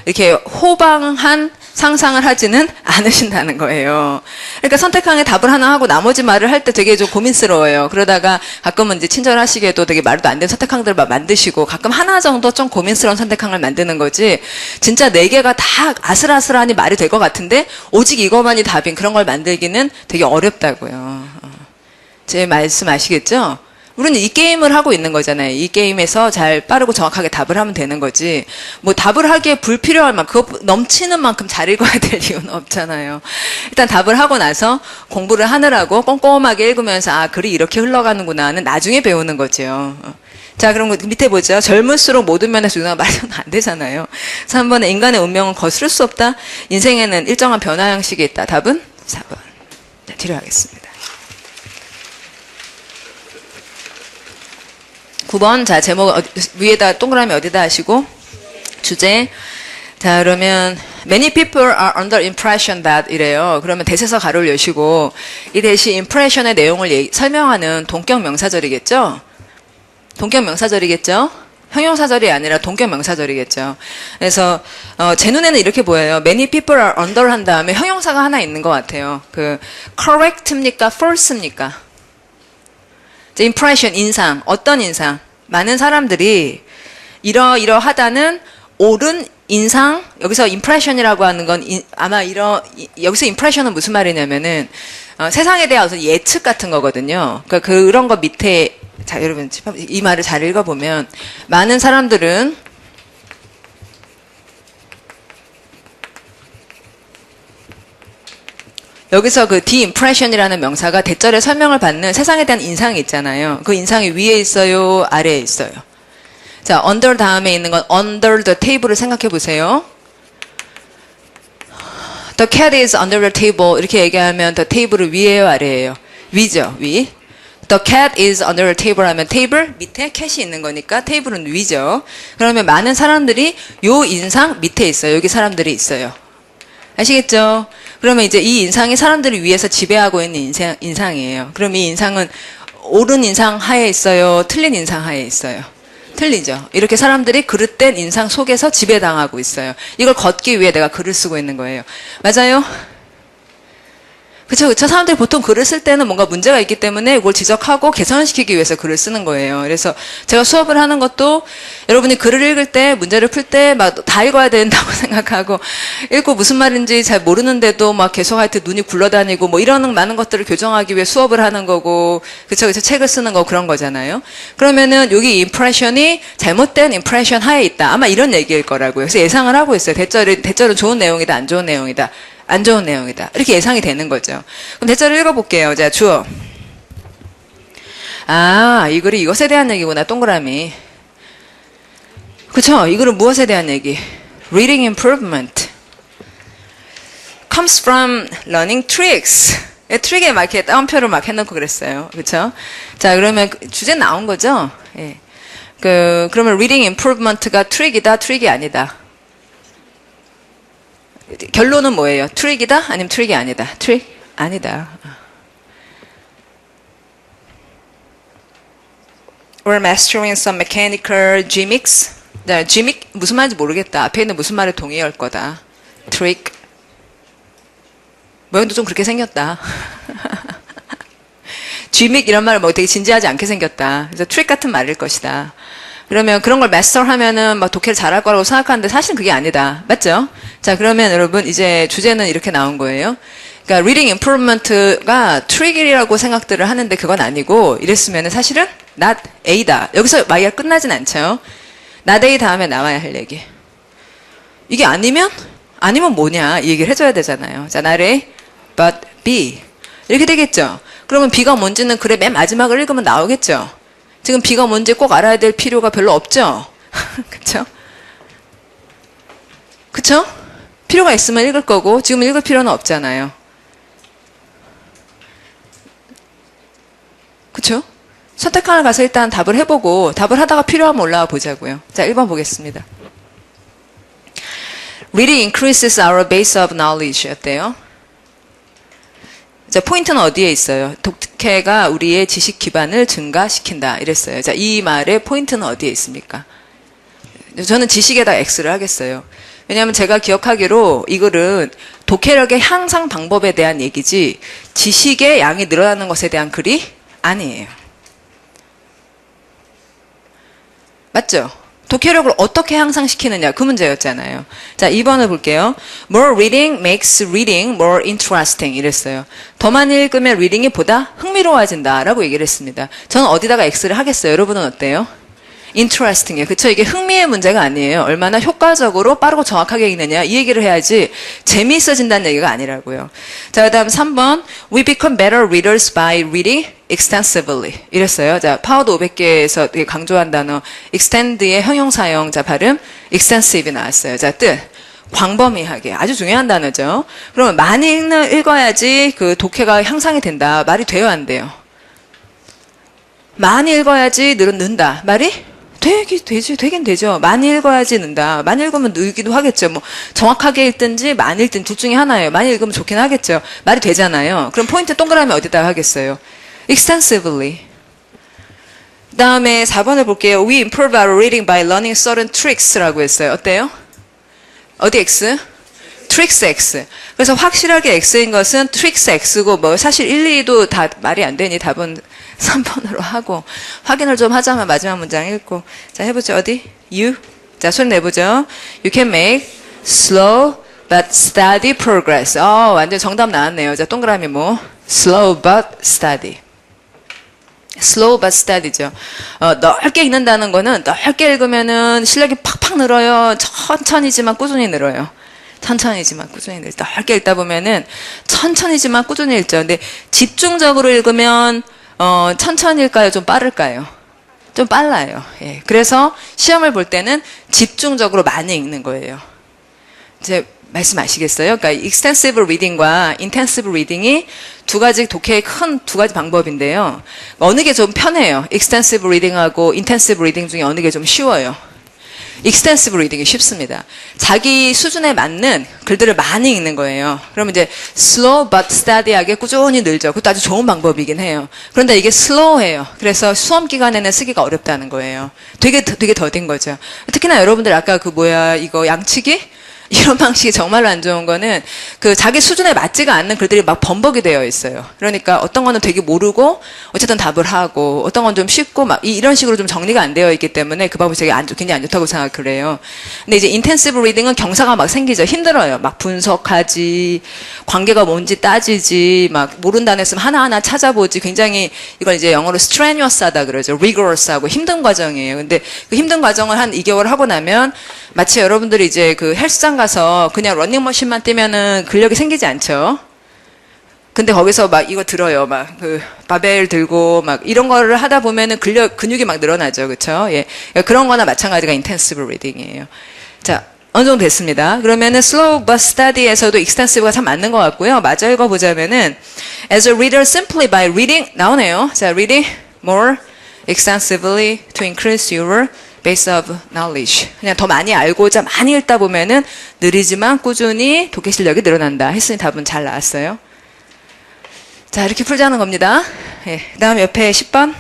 Speaker 1: 이렇게 호방한 상상을 하지는 않으신다는 거예요. 그러니까 선택항에 답을 하나 하고 나머지 말을 할 때 되게 좀 고민스러워요. 그러다가 가끔은 이제 친절하시게도 되게 말도 안 되는 선택항들을 막 만드시고 가끔 하나 정도 좀 고민스러운 선택항을 만드는 거지 진짜 4개가 다 아슬아슬하니 말이 될 것 같은데 오직 이것만이 답인 그런 걸 만들기는 되게 어렵다고요. 제 말씀 아시겠죠? 우리는 이 게임을 하고 있는 거잖아요. 이 게임에서 잘 빠르고 정확하게 답을 하면 되는 거지. 뭐 답을 하기에 불필요할 만큼, 그거 넘치는 만큼 잘 읽어야 될 이유는 없잖아요. 일단 답을 하고 나서 공부를 하느라고 꼼꼼하게 읽으면서 아, 글이 이렇게 흘러가는구나는 나중에 배우는 거죠. 자, 그럼 밑에 보죠. 젊을수록 모든 면에서 유능한 말은 안 되잖아요. 3번에 인간의 운명은 거스를 수 없다. 인생에는 일정한 변화 형식이 있다. 답은 4번. 자, 뒤로 하겠습니다. 9번, 자, 제목, 위에다 동그라미 어디다 하시고, 주제. 자, 그러면, many people are under impression that 이래요. 그러면 대세서 가로를 여시고, 이 대시 impression의 내용을 설명하는 동격 명사절이겠죠? 동격 명사절이겠죠? 형용사절이 아니라 동격 명사절이겠죠. 그래서, 제 눈에는 이렇게 보여요. many people are under 한 다음에 형용사가 하나 있는 것 같아요. correct입니까? false입니까? impression, 인상. 어떤 인상? 많은 사람들이 이러하다는 옳은 인상, 여기서 impression이라고 하는 건 아마 여기서 impression은 무슨 말이냐면은 세상에 대한 어떤 예측 같은 거거든요. 그러니까 그런 거 밑에 자, 여러분 이 말을 잘 읽어보면 많은 사람들은 여기서 그 de-impression이라는 명사가 대절에 설명을 받는 세상에 대한 인상이 있잖아요. 그 인상이 위에 있어요? 아래에 있어요? 자, under 다음에 있는 건 under the table을 생각해 보세요. The cat is under the table 이렇게 얘기하면 the table은 위에요? 아래에요? 위죠. 위. The cat is under the table 하면 테이블 밑에 캣이 있는 거니까 테이블은 위죠. 그러면 많은 사람들이 요 인상 밑에 있어요. 여기 사람들이 있어요. 아시겠죠? 그러면 이제 이 인상이 사람들을 위해서 지배하고 있는 인상이에요. 그럼 이 인상은 옳은 인상 하에 있어요? 틀린 인상 하에 있어요? 틀리죠. 이렇게 사람들이 그릇된 인상 속에서 지배당하고 있어요. 이걸 걷기 위해 내가 글을 쓰고 있는 거예요. 맞아요? 그쵸, 그쵸. 사람들이 보통 글을 쓸 때는 뭔가 문제가 있기 때문에 그걸 지적하고 개선시키기 위해서 글을 쓰는 거예요. 그래서 제가 수업을 하는 것도 여러분이 글을 읽을 때, 문제를 풀 때 막 다 읽어야 된다고 생각하고 읽고 무슨 말인지 잘 모르는데도 막 계속 하여튼 눈이 굴러다니고 뭐 이런 많은 것들을 교정하기 위해 수업을 하는 거고, 그쵸, 그쵸. 책을 쓰는 거 그런 거잖아요. 그러면은 여기 임프레션이 잘못된 임프레션 하에 있다. 아마 이런 얘기일 거라고요. 그래서 예상을 하고 있어요. 대절은 좋은 내용이다, 안 좋은 내용이다. 안 좋은 내용이다. 이렇게 예상이 되는 거죠. 그럼 대절을 읽어볼게요. 자, 주어. 아, 이 글이 이것에 대한 얘기구나. 동그라미. 그쵸? 이 글은 무엇에 대한 얘기? Reading improvement. Comes from learning tricks. 트릭에 막 이렇게 따옴표를 막 해놓고 그랬어요. 그쵸? 자, 그러면 주제 나온 거죠? 예. 그러면 reading improvement가 트릭이다, 트릭이 아니다. 결론은 뭐예요? 트릭이다? 아니면 트릭이 아니다? 트릭? 아니다. Or mastering some mechanical gimmicks. 자, gimmick 무슨 말인지 모르겠다. 앞에 있는 무슨 말에 동의할 거다. 트릭. 모양도 좀 그렇게 생겼다. gimmick 이런 말을 뭐 되게 진지하지 않게 생겼다. 그래서 트릭 같은 말일 것이다. 그러면 그런 걸 마스터하면은 막 독해를 잘할 거라고 생각하는데 사실은 그게 아니다. 맞죠? 자, 그러면 여러분 이제 주제는 이렇게 나온 거예요. 그러니까 reading improvement가 트릭이라고 생각들을 하는데 그건 아니고 이랬으면은 사실은 not A다. 여기서 말이가 끝나진 않죠. not A 다음에 나와야 할 얘기. 이게 아니면 뭐냐 이 얘기를 해줘야 되잖아요. 자, not A but B 이렇게 되겠죠. 그러면 B가 뭔지는 글의 맨 마지막을 읽으면 나오겠죠. 지금 B가 뭔지 꼭 알아야 될 필요가 별로 없죠? 그쵸? 그쵸? 필요가 있으면 읽을 거고, 지금 읽을 필요는 없잖아요. 그쵸? 선택하러 가서 일단 답을 해보고, 답을 하다가 필요하면 올라와 보자고요. 자, 1번 보겠습니다. Reading increases our base of knowledge. 어때요? 자, 포인트는 어디에 있어요? 독해가 우리의 지식 기반을 증가시킨다. 이랬어요. 자, 이 말의 포인트는 어디에 있습니까? 저는 지식에다 X를 하겠어요. 왜냐하면 제가 기억하기로 이 글은 독해력의 향상 방법에 대한 얘기지 지식의 양이 늘어나는 것에 대한 글이 아니에요. 맞죠? 독해력을 어떻게 향상시키느냐 그 문제였잖아요. 자, 2번을 볼게요. More reading makes reading more interesting 이랬어요. 더 많이 읽으면 리딩이 보다 흥미로워진다 라고 얘기를 했습니다. 저는 어디다가 X를 하겠어요. 여러분은 어때요? interesting이에요. 그쵸? 이게 흥미의 문제가 아니에요. 얼마나 효과적으로 빠르고 정확하게 읽느냐 이 얘기를 해야지 재미있어진다는 얘기가 아니라고요. 자, 그 다음 3번 We become better readers by reading extensively 이랬어요. 자, 파워드 500개에서 되게 강조한 단어 extend의 형용사형 자 발음 extensive 나왔어요. 자, 뜻 광범위하게 아주 중요한 단어죠. 그러면 많이 읽어야지 그 독해가 향상이 된다. 말이 돼요, 안 돼요? 많이 읽어야지 는다. 말이? 되긴 되죠. 많이 읽어야지 는다. 많이 읽으면 늘기도 하겠죠. 뭐, 정확하게 읽든지 많이 읽든 둘 중에 하나예요. 많이 읽으면 좋긴 하겠죠. 말이 되잖아요. 그럼 포인트 동그라미 어디다 하겠어요? extensively. 그 다음에 4번을 볼게요. We improve our reading by learning certain tricks라고 했어요. 어때요? 어디 X? tricks X. 그래서 확실하게 X인 것은 tricks X고, 뭐, 사실 1, 2도 다 말이 안 되니 답은 3번으로 하고, 확인을 좀 하자면 마지막 문장 읽고. 자, 해보죠. 어디? You. 자, 손 내보죠. You can make slow but steady progress. 완전 정답 나왔네요. 자, 동그라미 뭐? slow but steady. slow but steady죠. 넓게 읽는다는 거는 넓게 읽으면은 실력이 팍팍 늘어요. 천천히지만 꾸준히 늘어요. 천천히지만 꾸준히 늘죠. 넓게 읽다 보면은 천천히지만 꾸준히 읽죠. 근데 집중적으로 읽으면 천천히일까요? 좀 빠를까요? 좀 빨라요. 예. 그래서 시험을 볼 때는 집중적으로 많이 읽는 거예요. 이제 말씀 아시겠어요? 그러니까 extensive reading과 intensive reading이 두 가지 독해의 큰 두 가지 방법인데요. 어느 게 좀 편해요? extensive reading하고 intensive reading 중에 어느 게 좀 쉬워요? extensive reading이 쉽습니다. 자기 수준에 맞는 글들을 많이 읽는 거예요. 그러면 이제 slow but steady하게 꾸준히 늘죠. 그것도 아주 좋은 방법이긴 해요. 그런데 이게 slow해요. 그래서 수험 기간에는 쓰기가 어렵다는 거예요. 되게 더딘 거죠. 특히나 여러분들 아까 이거 양치기? 이런 방식이 정말로 안 좋은 거는 그 자기 수준에 맞지가 않는 글들이 막 범벅이 되어 있어요. 그러니까 어떤 거는 되게 모르고 어쨌든 답을 하고 어떤 건 좀 쉽고 막 이런 식으로 좀 정리가 안 되어 있기 때문에 그 방법이 되게 굉장히 안 좋다고 생각을 해요. 근데 이제 인텐시브 리딩은 경사가 막 생기죠. 힘들어요. 막 분석하지, 관계가 뭔지 따지지, 막 모르는 단어 있으면 하나하나 찾아보지. 굉장히 이걸 이제 영어로 strenuous하다 그러죠. rigorous하고 힘든 과정이에요. 근데 그 힘든 과정을 한 2개월 하고 나면 마치 여러분들이 이제 그 헬스장 가서 그냥 러닝머신만 뛰면은 근력이 생기지 않죠. 근데 거기서 막 이거 들어요. 막 그 바벨 들고 막 이런 거를 하다 보면은 근육이 막 늘어나죠. 그쵸? 예. 그런 거나 마찬가지가 intensive reading이에요. 자, 어느 정도 됐습니다. 그러면은 slow but steady에서도 extensive가 참 맞는 것 같고요. 마저 읽어보자면은 as a reader simply by reading 나오네요. 자, reading more extensively to increase your base of knowledge. 그냥 더 많이 알고자 많이 읽다 보면은 느리지만 꾸준히 독해 실력이 늘어난다. 했으니 답은 잘 나왔어요. 자, 이렇게 풀자는 겁니다. 예. 그 다음 옆에 10번.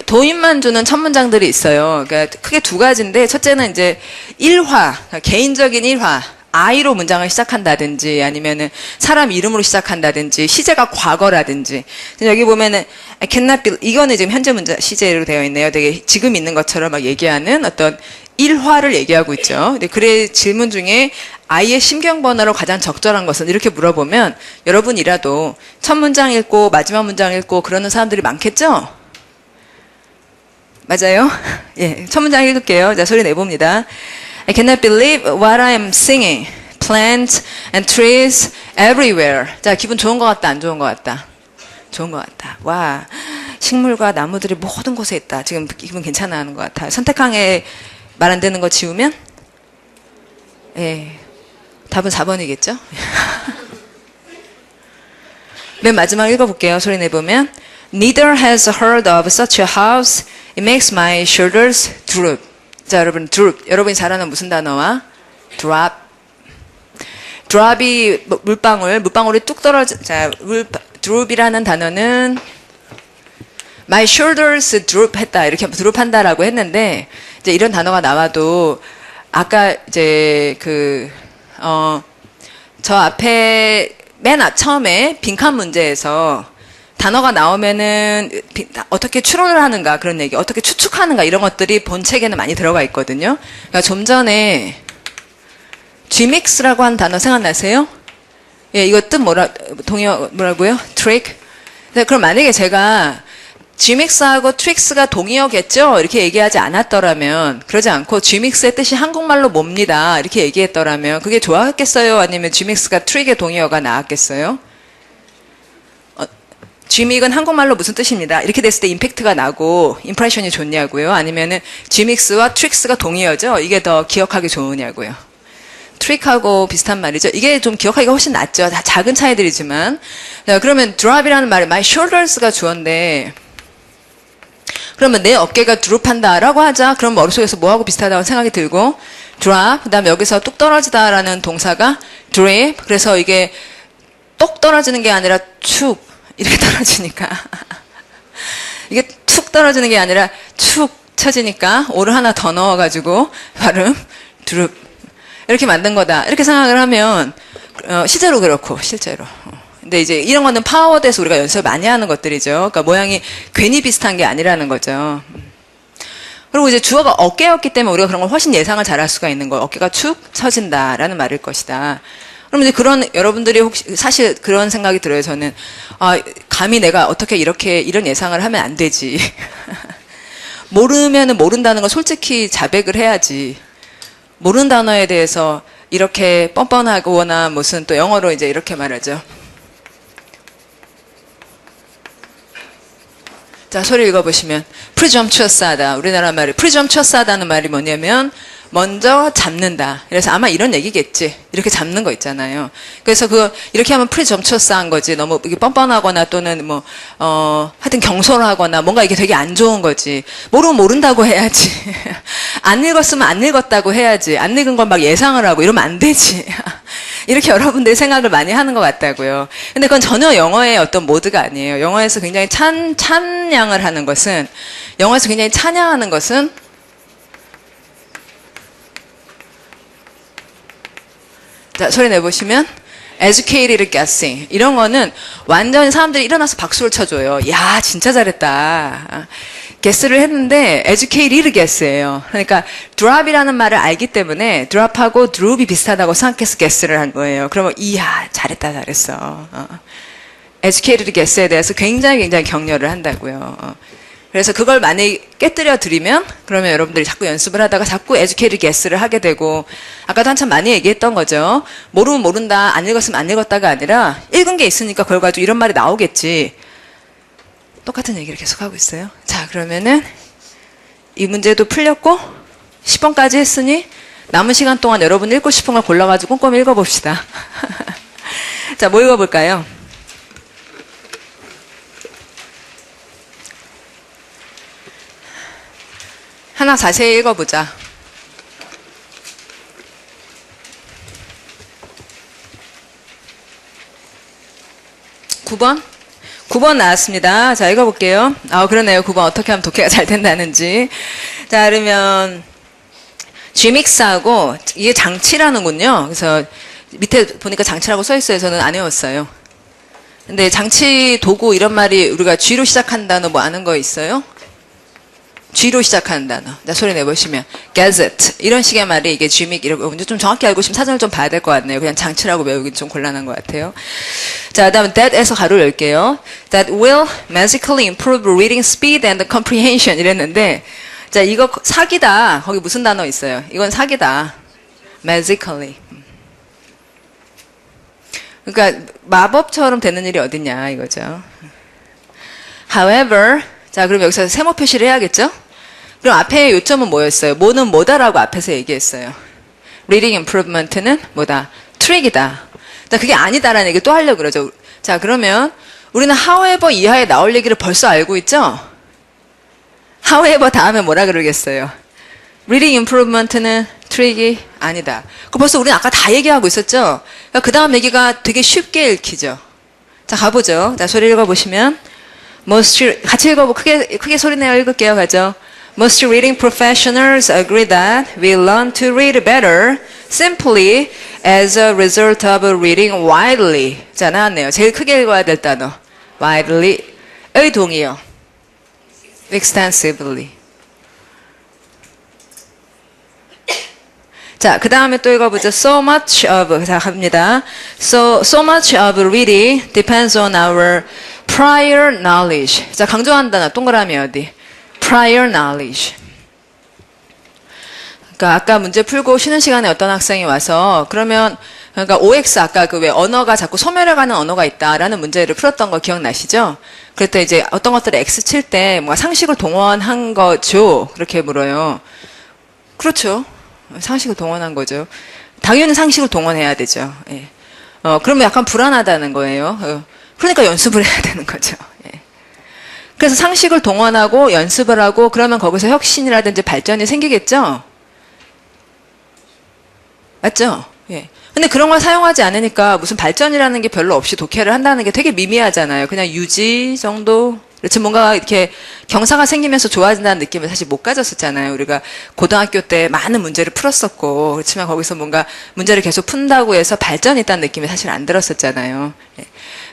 Speaker 1: 도입만 주는 첫 문장들이 있어요. 그러니까 크게 두 가지인데, 첫째는 이제 일화, 그러니까 개인적인 일화. I로 문장을 시작한다든지, 아니면은 사람 이름으로 시작한다든지, 시제가 과거라든지. 여기 보면은, I cannot be, 이거는 지금 현재 문장, 시제로 되어 있네요. 되게 지금 있는 것처럼 막 얘기하는 어떤 일화를 얘기하고 있죠. 근데 글의 질문 중에 I의 심경번호로 가장 적절한 것은 이렇게 물어보면, 여러분이라도 첫 문장 읽고 마지막 문장 읽고 그러는 사람들이 많겠죠? 맞아요? 예, 첫 문장 읽을게요. 자, 소리 내봅니다. I cannot believe what I am singing. Plants and trees everywhere. 자, 기분 좋은 것 같다, 안 좋은 것 같다? 좋은 것 같다. 와, 식물과 나무들이 모든 곳에 있다. 지금 기분 괜찮아 하는 것 같아요. 선택항에 말 안 되는 거 지우면? 예. 답은 4번이겠죠? 맨 마지막 읽어볼게요. 소리 내보면. Neither has heard of such a house. It makes my shoulders droop. 자, 여러분, droop. 여러분이 잘 아는 무슨 단어와? drop. drop이 물방울이 뚝 떨어져. 자, droop이라는 단어는 my shoulders droop 했다. 이렇게 drop 한다라고 했는데, 이제 이런 단어가 나와도, 아까 이제 저 앞에 처음에 빈칸 문제에서 단어가 나오면은 어떻게 추론을 하는가 그런 얘기, 어떻게 추측하는가 이런 것들이 본 책에는 많이 들어가 있거든요. 그러니까 좀 전에 Gmix라고 하는 단어 생각나세요? 예, 이거 뜻 뭐라고요? Trick? 네, 그럼 만약에 제가 Gmix하고 Trix가 동의어겠죠? 이렇게 얘기하지 않았더라면, 그러지 않고 Gmix의 뜻이 한국말로 뭡니다. 이렇게 얘기했더라면 그게 좋았겠어요? 아니면 Gmix가 Trick의 동의어가 나왔겠어요? Gmix은 한국말로 무슨 뜻입니다. 이렇게 됐을 때 임팩트가 나고 임프레션이 좋냐고요? 아니면은 Gmix와 Trix가 동의어죠? 이게 더 기억하기 좋으냐고요? 트릭하고 비슷한 말이죠. 이게 좀 기억하기가 훨씬 낫죠. 다 작은 차이들이지만. 자, 그러면 drop이라는 말이 my shoulders가 주어인데, 그러면 내 어깨가 드롭한다라고 하자. 그럼 머릿속에서 뭐하고 비슷하다고 생각이 들고, drop, 그 다음에 여기서 뚝 떨어지다라는 동사가 drip. 그래서 이게 똑 떨어지는 게 아니라 축 이렇게 떨어지니까 이게 툭 떨어지는 게 아니라 축 쳐지니까 오를 하나 더 넣어가지고 발음 drop 이렇게 만든 거다. 이렇게 생각을 하면 실제로 그렇고 실제로. 근데 이제 이런 거는 파워드에서 우리가 연습을 많이 하는 것들이죠. 그러니까 모양이 괜히 비슷한 게 아니라는 거죠. 그리고 이제 주어가 어깨였기 때문에 우리가 그런 걸 훨씬 예상을 잘할 수가 있는 거예요. 어깨가 축 처진다라는 말일 것이다. 그럼 이제 여러분들이 혹시 사실 그런 생각이 들어요. 저는 감히 내가 어떻게 이런 예상을 하면 안 되지. 모르면은 모른다는 걸 솔직히 자백을 해야지. 모르는 단어에 대해서 이렇게 뻔뻔하거나 무슨 또 영어로 이제 이렇게 말하죠. 자, 소리 읽어보시면 presumptuous하다. 우리나라 말이 presumptuous하다는 말이 뭐냐면 먼저 잡는다. 그래서 아마 이런 얘기겠지. 이렇게 잡는 거 있잖아요. 그래서 이렇게 하면 presumptuous한 거지. 너무 이게 뻔뻔하거나 또는 하여튼 경솔하거나 뭔가 이게 되게 안 좋은 거지. 모르면 모른다고 해야지. 안 읽었으면 안 읽었다고 해야지. 안 읽은 걸 막 예상을 하고 이러면 안 되지. 이렇게 여러분들 생각을 많이 하는 것 같다고요. 근데 그건 전혀 영어의 어떤 모드가 아니에요. 영어에서 굉장히 찬양을 하는 것은, 영어에서 굉장히 찬양하는 것은 자, 소리 내보시면 educated guessing. 이런 거는 완전히 사람들이 일어나서 박수를 쳐줘요. 야, 진짜 잘했다. guess를 했는데 educated guess예요. 그러니까 drop이라는 말을 알기 때문에 drop하고 droop이 비슷하다고 생각해서 guess를 한 거예요. 그러면 이야, 잘했다, 잘했어. educated guess에 대해서 굉장히 격려를 한다고요. 그래서 그걸 만약에 깨뜨려 드리면 그러면 여러분들이 자꾸 연습을 하다가 자꾸 educated guess를 하게 되고 아까도 한참 많이 얘기했던 거죠. 모르면 모른다, 안 읽었으면 안 읽었다가 아니라 읽은 게 있으니까 그걸 가지고 이런 말이 나오겠지. 똑같은 얘기를 계속하고 있어요. 자, 그러면은 이 문제도 풀렸고 10번까지 했으니 남은 시간 동안 여러분 읽고 싶은 걸 골라가지고 꼼꼼히 읽어봅시다. 자, 뭐 읽어볼까요? 하나 자세히 읽어보자. 9번? 9번 나왔습니다. 자, 읽어볼게요. 그러네요. 9번 어떻게 하면 독해가 잘 된다는지. 자, 그러면 Gmix하고 이게 장치라는군요. 그래서 밑에 보니까 장치라고 써있어요. 저는 안 외웠어요. 근데 장치, 도구 이런 말이 우리가 G로 시작하는 단어 뭐 아는 거 있어요? G로 시작하는 단어. 자, 소리 내보시면 gadget 이런 식의 말이 이게 Gmix 이런 거 좀 정확히 알고 싶으면 사전을 좀 봐야 될 것 같네요. 그냥 장치라고 외우기 좀 곤란한 것 같아요. 자, 그다음에 that에서 가로 열게요. That will magically improve reading speed and comprehension 이랬는데 자, 이거 사기다. 거기 무슨 단어 있어요? 이건 사기다. magically. 그러니까 마법처럼 되는 일이 어딨냐 이거죠. However, 자, 그럼 여기서 세모 표시를 해야겠죠? 그럼 앞에 요점은 뭐였어요? 뭐는 뭐다라고 앞에서 얘기했어요. Reading improvement는 뭐다? 트릭이다. 자, 그게 아니다라는 얘기 또 하려고 그러죠. 자, 그러면 우리는 however 이하에 나올 얘기를 벌써 알고 있죠? however 다음에 뭐라 그러겠어요? Reading improvement는 트릭이 아니다. 그 벌써 우리는 아까 다 얘기하고 있었죠? 그러니까 그 다음 얘기가 되게 쉽게 읽히죠. 자, 가보죠. 자, 소리 읽어보시면 같이 읽어보 크게 소리내어 읽을게요. 가죠. Most reading professionals agree that we learn to read better simply as a result of reading widely. 자, 나왔네요. 제일 크게 읽어야 될 단어. widely의 동의어. extensively. 자, 그 다음에 또 읽어보죠. So much of, 자, 갑니다. So much of reading depends on our prior knowledge. 자, 강조한 단어, 동그라미 어디? prior knowledge. 그러니까 아까 문제 풀고 쉬는 시간에 어떤 학생이 와서 그러면 그러니까 OX 아까 그 왜 언어가 자꾸 소멸해가는 언어가 있다라는 문제를 풀었던 거 기억나시죠? 그때 이제 어떤 것들을 X 칠 때 뭔가 상식을 동원한 거죠? 그렇게 물어요. 그렇죠. 상식을 동원한 거죠. 당연히 상식을 동원해야 되죠. 예. 그러면 약간 불안하다는 거예요. 그러니까 연습을 해야 되는 거죠. 예. 그래서 상식을 동원하고 연습을 하고 그러면 거기서 혁신이라든지 발전이 생기겠죠? 맞죠? 예. 근데 그런 걸 사용하지 않으니까 무슨 발전이라는 게 별로 없이 독해를 한다는 게 되게 미미하잖아요. 그냥 유지 정도? 그렇지, 뭔가 이렇게 경사가 생기면서 좋아진다는 느낌을 사실 못 가졌었잖아요. 우리가 고등학교 때 많은 문제를 풀었었고, 그렇지만 거기서 뭔가 문제를 계속 푼다고 해서 발전이 있다는 느낌이 사실 안 들었었잖아요.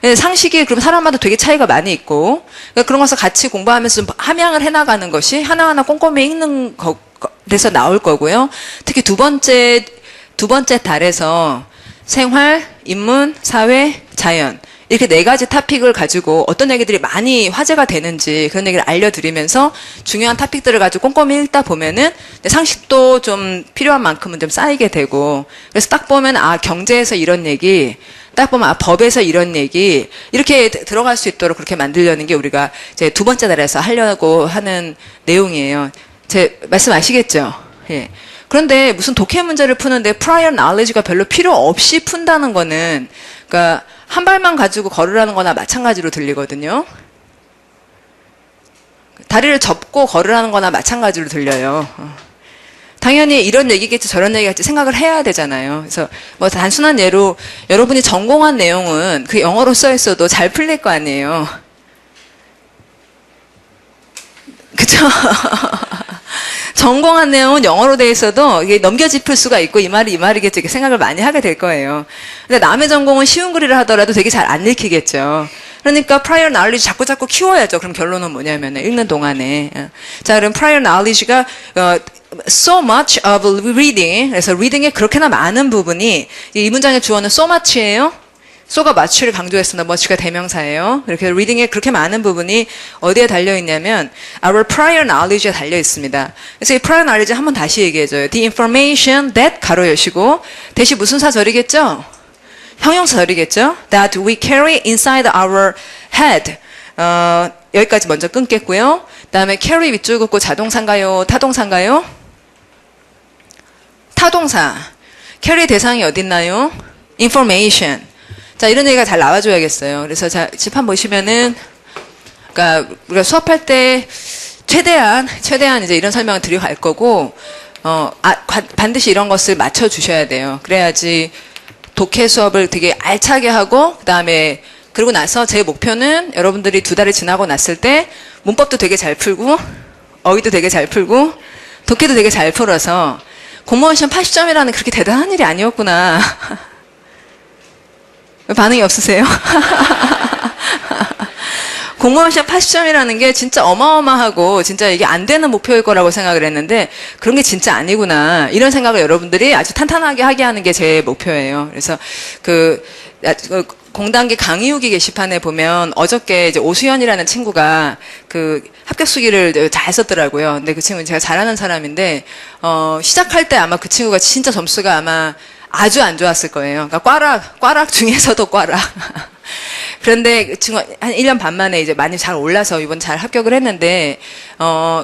Speaker 1: 예. 상식이 그럼 사람마다 되게 차이가 많이 있고, 그러니까 그런 것을 같이 공부하면서 좀 함양을 해나가는 것이 하나하나 꼼꼼히 읽는 데서 나올 거고요. 특히 두 번째 달에서 생활, 인문, 사회, 자연 이렇게 4가지 토픽을 가지고 어떤 얘기들이 많이 화제가 되는지 그런 얘기를 알려드리면서 중요한 토픽들을 가지고 꼼꼼히 읽다 보면은 상식도 좀 필요한 만큼은 좀 쌓이게 되고 그래서 딱 보면 경제에서 이런 얘기 딱 보면 법에서 이런 얘기 이렇게 들어갈 수 있도록 그렇게 만들려는 게 우리가 이제 두 번째 달에서 하려고 하는 내용이에요. 제 말씀 아시겠죠? 예. 그런데 무슨 독해 문제를 푸는데 prior knowledge가 별로 필요 없이 푼다는 거는 그러니까 한 발만 가지고 걸으라는 거나 마찬가지로 들리거든요. 다리를 접고 걸으라는 거나 마찬가지로 들려요. 당연히 이런 얘기겠지 저런 얘기겠지 생각을 해야 되잖아요. 그래서 뭐 단순한 예로 여러분이 전공한 내용은 그 영어로 써 있어도 잘 풀릴 거 아니에요. 그쵸? 전공한 내용은 영어로 돼 있어도 이게 넘겨짚을 수가 있고 이 말이 이 말이겠지 이렇게 생각을 많이 하게 될 거예요. 근데 남의 전공은 쉬운 글이라 하더라도 되게 잘 안 읽히겠죠. 그러니까 prior knowledge 자꾸 키워야죠. 그럼 결론은 뭐냐면 읽는 동안에. 자, 그럼 prior knowledge가 so much of reading. 그래서 reading에 그렇게나 많은 부분이 이 문장의 주어는 so much예요. so가 much를 강조했습니다. much가 대명사예요. 이렇게 reading에 그렇게 많은 부분이 어디에 달려 있냐면 our prior knowledge에 달려 있습니다. 그래서 이 prior knowledge 한번 다시 얘기해줘요. The information that 가로 여시고 대시 무슨 사절이겠죠? 형용사절이겠죠? That we carry inside our head. 여기까지 먼저 끊겠고요. 그 다음에 carry 밑줄 긋고 자동사인가요? 타동사인가요? 타동사. carry 대상이 어딨나요? information. 자, 이런 얘기가 잘 나와줘야겠어요. 그래서 자, 집1 보시면은, 그러니까 우리가 수업할 때 최대한 이제 이런 설명을 드리고 갈 거고, 반드시 이런 것을 맞춰주셔야 돼요. 그래야지 독해 수업을 되게 알차게 하고 그리고 나서 제 목표는 여러분들이 2달이 지나고 났을 때 문법도 되게 잘 풀고 어휘도 되게 잘 풀고 독해도 되게 잘 풀어서 공무원 시험 80점이라는 그렇게 대단한 일이 아니었구나. 왜 반응이 없으세요? 공무원 시험 80점이라는 게 진짜 어마어마하고 진짜 이게 안 되는 목표일 거라고 생각을 했는데 그런 게 진짜 아니구나. 이런 생각을 여러분들이 아주 탄탄하게 하게 하는 게 제 목표예요. 그래서 공단기 강의후기 게시판에 보면 어저께 이제 오수연이라는 친구가 그 합격 수기를 잘 썼더라고요. 근데 그 친구는 제가 잘 아는 사람인데 시작할 때 아마 그 친구가 진짜 점수가 아마 아주 안 좋았을 거예요. 그러니까 꽈락 중에서도 꽈락. 그런데 그 친구가 한 1년 반 만에 이제 많이 잘 올라서 이번 잘 합격을 했는데,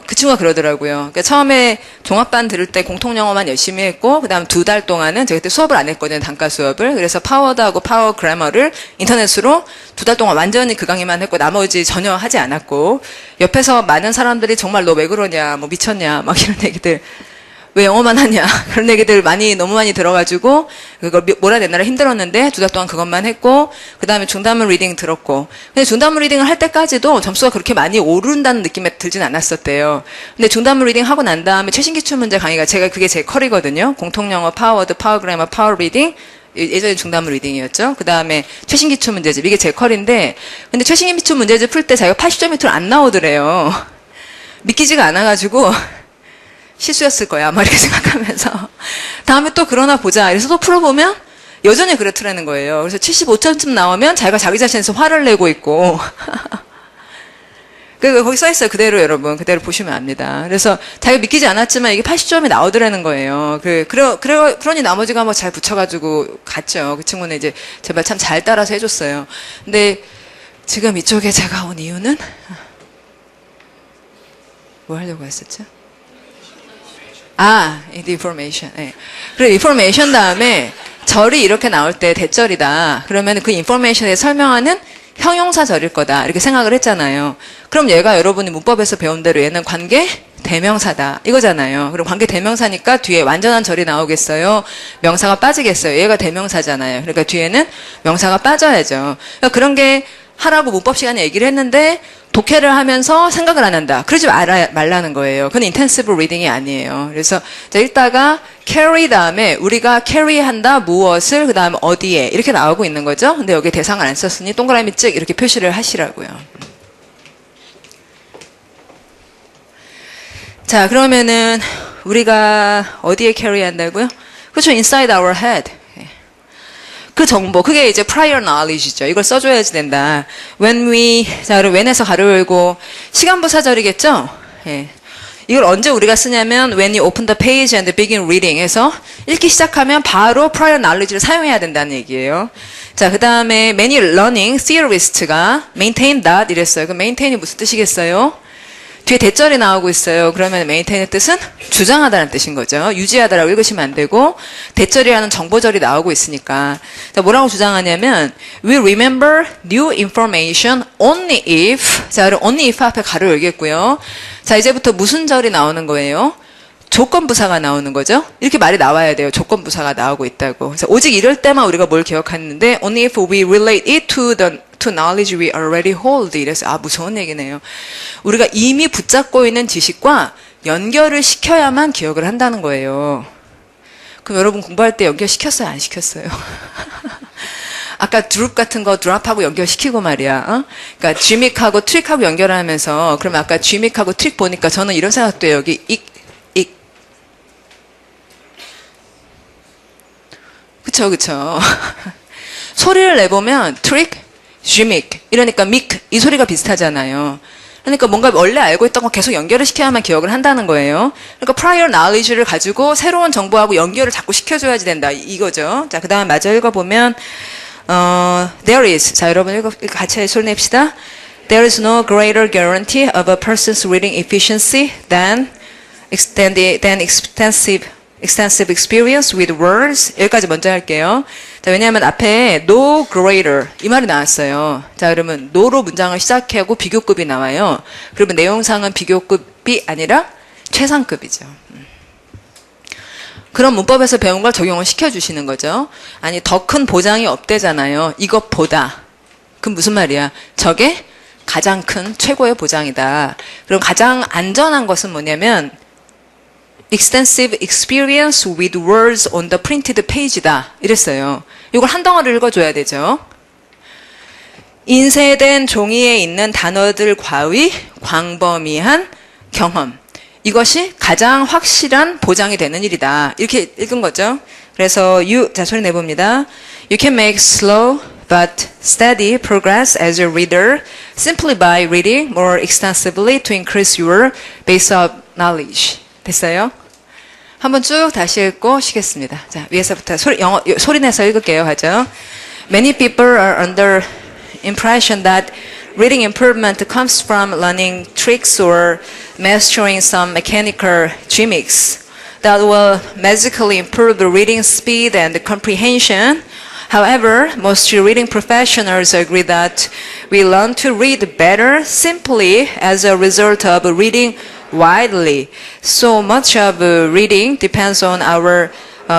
Speaker 1: 그 친구가 그러더라고요. 그러니까 처음에 종합반 들을 때 공통영어만 열심히 했고, 그 다음 2달 동안은 제가 그때 수업을 안 했거든요. 단과 수업을. 그래서 파워드하고 파워 그래머를 인터넷으로 2달 동안 완전히 그 강의만 했고, 나머지 전혀 하지 않았고, 옆에서 많은 사람들이 정말 너 왜 그러냐, 뭐 미쳤냐, 막 이런 얘기들. 왜 영어만 하냐 그런 얘기들 너무 많이 들어가지고 그걸 몰아내느라 힘들었는데 2달 동안 그것만 했고 그 다음에 중단문 리딩 들었고 근데 중단문 리딩을 할 때까지도 점수가 그렇게 많이 오른다는 느낌이 들진 않았었대요. 근데 중단문 리딩 하고 난 다음에 최신 기출 문제 강의가 그게 제 컬이거든요. 공통영어, 파워워드, 파워 그래머, 파워 리딩 예전에 중단문 리딩이었죠. 그 다음에 최신 기출 문제집 이게 제 컬인데 근데 최신 기출 문제집 풀 때 자기가 80점 밑으로 안 나오더래요. 믿기지가 않아가지고 실수였을 거야 아마 이렇게 생각하면서 다음에 또 그러나 보자 이래서 또 풀어보면 여전히 그렇더라는 거예요. 그래서 75점쯤 나오면 자기가 자기 자신에서 화를 내고 있고 거기 써있어요. 그대로 여러분 그대로 보시면 압니다. 그래서 자기가 믿기지 않았지만 이게 80점이 나오더라는 거예요. 그러니 나머지가 뭐 잘 붙여가지고 갔죠. 그 친구는 이제 제발 참 잘 따라서 해줬어요. 근데 지금 이쪽에 제가 온 이유는 뭐 하려고 했었죠? the information. 네. 그리고 information 다음에 절이 이렇게 나올 때 대절이다. 그러면 그 information에 설명하는 형용사절일 거다. 이렇게 생각을 했잖아요. 그럼 얘가 여러분이 문법에서 배운 대로 얘는 관계 대명사다. 이거잖아요. 그럼 관계 대명사니까 뒤에 완전한 절이 나오겠어요? 명사가 빠지겠어요? 얘가 대명사잖아요. 그러니까 뒤에는 명사가 빠져야죠. 그러니까 그런 게 하라고 문법 시간에 얘기를 했는데 독해를 하면서 생각을 안 한다. 그러지 말라는 거예요. 그건 intensive reading이 아니에요. 그래서 읽다가 carry 다음에 우리가 carry한다 무엇을 그 다음에 어디에 이렇게 나오고 있는 거죠. 근데 여기 대상을 안 썼으니 동그라미 찍 이렇게 표시를 하시라고요. 자 그러면은 우리가 어디에 carry한다고요? 그렇죠. inside our head. 그 정보, 그게 이제 prior knowledge죠. 이걸 써줘야지 된다. 자, 그럼 when에서 가로 열고, 시간부 사절이겠죠? 예. 이걸 언제 우리가 쓰냐면, when you open the page and begin reading 해서, 읽기 시작하면 바로 prior knowledge를 사용해야 된다는 얘기예요. 자, 그 다음에, many learning theorist가 maintain that 이랬어요. 그럼 maintain이 무슨 뜻이겠어요? 뒤에 대절이 나오고 있어요. 그러면 maintain의 뜻은 주장하다는 뜻인 거죠. 유지하다라고 읽으시면 안 되고 대절이라는 정보절이 나오고 있으니까 뭐라고 주장하냐면 we remember new information only if 자 그럼 only if 앞에 가로 열겠고요. 자 이제부터 무슨 절이 나오는 거예요? 조건부사가 나오는 거죠. 이렇게 말이 나와야 돼요. 조건부사가 나오고 있다고. 그래서 오직 이럴 때만 우리가 뭘 기억하는데 only if we relate it to knowledge we already hold. 이래서 무서운 얘기네요. 우리가 이미 붙잡고 있는 지식과 연결을 시켜야만 기억을 한다는 거예요. 그럼 여러분 공부할 때 연결시켰어요? 안 시켰어요? 아까 드롭 같은 거 드랍하고 연결시키고 말이야. 어? 그러니까 쥐믹하고 트릭하고 연결하면서 그러면 아까 쥐믹하고 트릭 보니까 저는 이런 생각도 해요. 여기 그쵸. 소리를 내보면 트릭, 쥐믹 이러니까 믹 이 소리가 비슷하잖아요. 그러니까 뭔가 원래 알고 있던 거 계속 연결을 시켜야만 기억을 한다는 거예요. 그러니까 prior knowledge를 가지고 새로운 정보하고 연결을 자꾸 시켜줘야지 된다. 이거죠. 자, 그 다음에 마저 읽어보면 there is. 자, 여러분 같이 소리 냅시다. There is no greater guarantee of a person's reading efficiency than extensive experience with words. 여기까지 먼저 할게요. 자, 왜냐하면 앞에 no greater 이 말이 나왔어요. 자, 그러면 no로 문장을 시작하고 비교급이 나와요. 그러면 내용상은 비교급이 아니라 최상급이죠. 그런 문법에서 배운 걸 적용을 시켜주시는 거죠. 아니, 더 큰 보장이 없대잖아요. 이것보다. 그럼 무슨 말이야? 저게 가장 큰 최고의 보장이다. 그럼 가장 안전한 것은 뭐냐면 extensive experience with words on the printed page다. 이랬어요. 이걸 한 덩어리를 읽어줘야 되죠. 인쇄된 종이에 있는 단어들과의 광범위한 경험. 이것이 가장 확실한 보장이 되는 일이다. 이렇게 읽은 거죠. 그래서 자, 소리 내봅니다. You can make slow but steady progress as a reader simply by reading more extensively to increase your base of knowledge. 됐어요? 한번 쭉 다시 읽고 쉬겠습니다. 자, 위에서부터 소리 내서 읽을게요. 하죠. Many people are under impression that reading improvement comes from learning tricks or mastering some mechanical gimmicks that will magically improve the reading speed and comprehension. However, most reading professionals agree that we learn to read better simply as a result of reading widely. So much of reading depends on our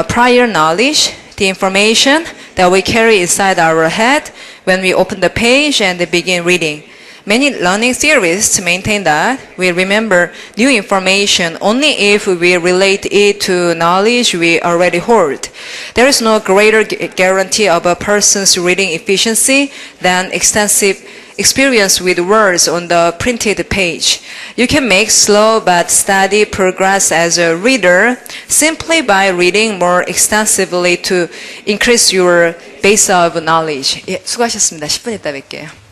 Speaker 1: prior knowledge, the information that we carry inside our head when we open the page and begin reading. Many learning theorists maintain that we remember new information only if we relate it to knowledge we already hold. There is no greater guarantee of a person's reading efficiency than extensive experience with words on the printed page. You can make slow but steady progress as a reader simply by reading more extensively to increase your base of knowledge. 예, 수고하셨습니다. 10분 있다 뵐게요.